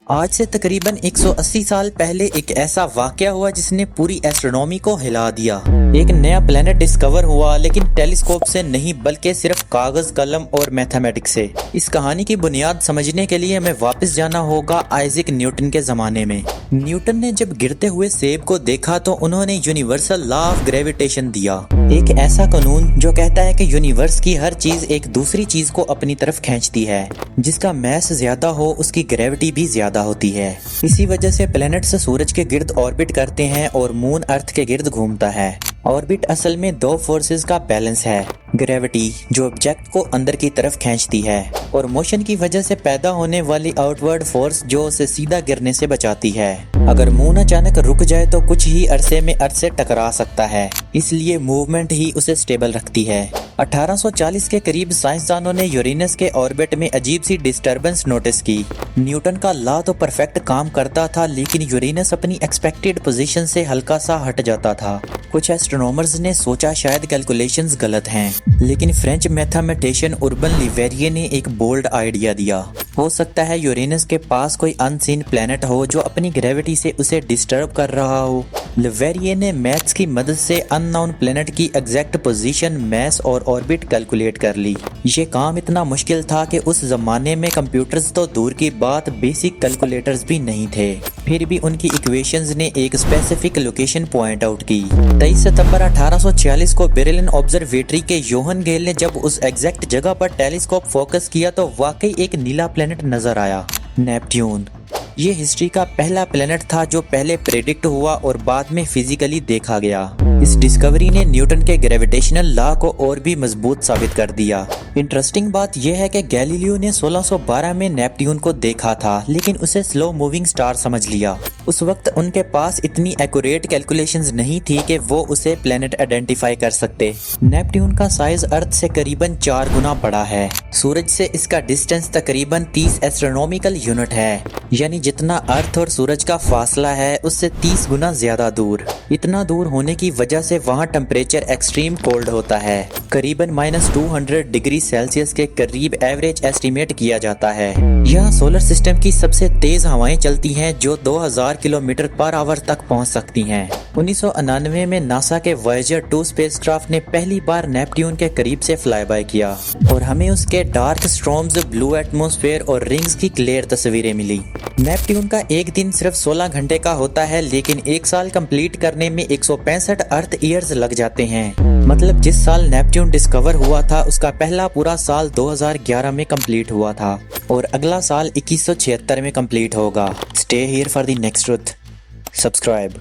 आज से तकरीबन 180 साल पहले एक ऐसा वाकया हुआ जिसने पूरी एस्ट्रोनॉमी को हिला दिया। एक नया प्लेनेट डिस्कवर हुआ, लेकिन टेलीस्कोप से नहीं बल्कि सिर्फ कागज कलम और मैथमेटिक्स से। इस कहानी की बुनियाद समझने के लिए हमें वापस जाना होगा आइजैक न्यूटन के जमाने में। न्यूटन ने जब गिरते हुए सेब को देखा तो उन्होंने यूनिवर्सल लॉ ऑफ ग्रेविटेशन दिया, एक ऐसा कानून जो कहता है कि यूनिवर्स की हर चीज एक दूसरी चीज को अपनी तरफ खींचती है। जिसका मैस ज्यादा हो उसकी ग्रेविटी भी ज्यादा होती है। इसी वजह से प्लैनेट्स सूरज के गिर्द ऑर्बिट करते हैं और मून अर्थ के गिर्द घूमता है। ऑर्बिट असल में दो फोर्सेस का बैलेंस है, ग्रेविटी जो ऑब्जेक्ट को अंदर की तरफ खींचती है और मोशन की वजह से पैदा होने वाली आउटवर्ड फोर्स जो उसे सीधा गिरने से बचाती है। अगर मून अचानक रुक जाए तो कुछ ही अरसे में अर्थ से टकरा सकता है, इसलिए मूवमेंट ही उसे स्टेबल रखती है। 1840 के करीब साइंसदानों ने यूरेनस के ऑर्बिट में अजीब सी डिस्टरबेंस नोटिस की। न्यूटन का लॉ तो परफेक्ट काम करता था, लेकिन यूरेनस अपनी एक्सपेक्टेड पोजीशन से हल्का सा हट जाता था। कुछ एस्ट्रोनॉमर्स ने सोचा शायद कैलकुलेशंस गलत हैं, लेकिन फ्रेंच मैथमेटिशियन उर्बन लिवेरिये ने एक बोल्ड आइडिया दिया। हो सकता है यूरेनस के पास कोई अनसीन प्लैनेट हो जो अपनी ग्रेविटी से उसे डिस्टर्ब कर रहा हो। लिवेरिये ने मैथ्स की मदद से अननोन प्लैनेट की एग्जैक्ट पोजीशन, मैस और ऑर्बिट कैलकुलेट कर ली। ये काम इतना मुश्किल था कि उस जमाने में कंप्यूटर्स तो दूर की बात, बेसिक कैलकुलेटर्स भी नहीं थे। फिर भी उनकी इक्वेशंस ने एक स्पेसिफिक लोकेशन पॉइंट आउट की। 23 सितंबर 1846 को बेरिलियन ऑब्जर्वेटरी के योहन गेल ने जब उस एग्जैक्ट जगह पर टेलीस्कोप फोकस किया तो वाकई एक नीला प्लैनेट नजर आया, नेपट्यून। ये हिस्ट्री का पहला प्लैनेट था जो पहले प्रेडिक्ट हुआ और बाद में फिजिकली देखा गया। इस डिस्कवरी ने न्यूटन के ग्रेविटेशनल लॉ को और भी मजबूत साबित कर दिया। इंटरेस्टिंग बात यह है कि गैलीलियो ने 1612 में नेपट्यून को देखा था, लेकिन उसे स्लो मूविंग स्टार समझ लिया। उस वक्त उनके पास इतनी एक्यूरेट कैलकुलेशंस नहीं थी कि वो उसे प्लैनेट आइडेंटिफाई कर सकते। नेपट्यून का साइज अर्थ से करीबन 4 गुना बड़ा है। सूरज से इसका डिस्टेंस तकरीबन 30 एस्ट्रोनॉमिकल यूनिट है, यानी जितना अर्थ और सूरज का फासला है उससे 30 गुना ज्यादा दूर। इतना दूर होने की वजह से वहाँ टेम्परेचर एक्सट्रीम कोल्ड होता है, करीबन -200 डिग्री सेल्सियस के करीब एवरेज एस्टिमेट किया जाता है। यहाँ सोलर सिस्टम की सबसे तेज हवाएं चलती हैं जो 2000 किलोमीटर पर आवर तक पहुँच सकती हैं। 1999 में नासा के वॉयेजर 2 स्पेसक्राफ्ट ने पहली बार नेपट्यून के करीब से फ्लाई बाय किया और हमें उसके डार्क स्टॉर्म्स, ब्लू एटमॉस्फेयर और रिंग्स की क्लियर तस्वीरें मिली। नेपट्यून का एक दिन सिर्फ 16 घंटे का होता है, लेकिन एक साल कंप्लीट करने में 165 अर्थ ईयर्स लग जाते हैं। मतलब जिस साल नेपट्यून डिस्कवर हुआ था उसका पहला पूरा साल 2011 में कंप्लीट हुआ था और अगला साल 2176 में कंप्लीट होगा। Stay here for the next truth. Subscribe.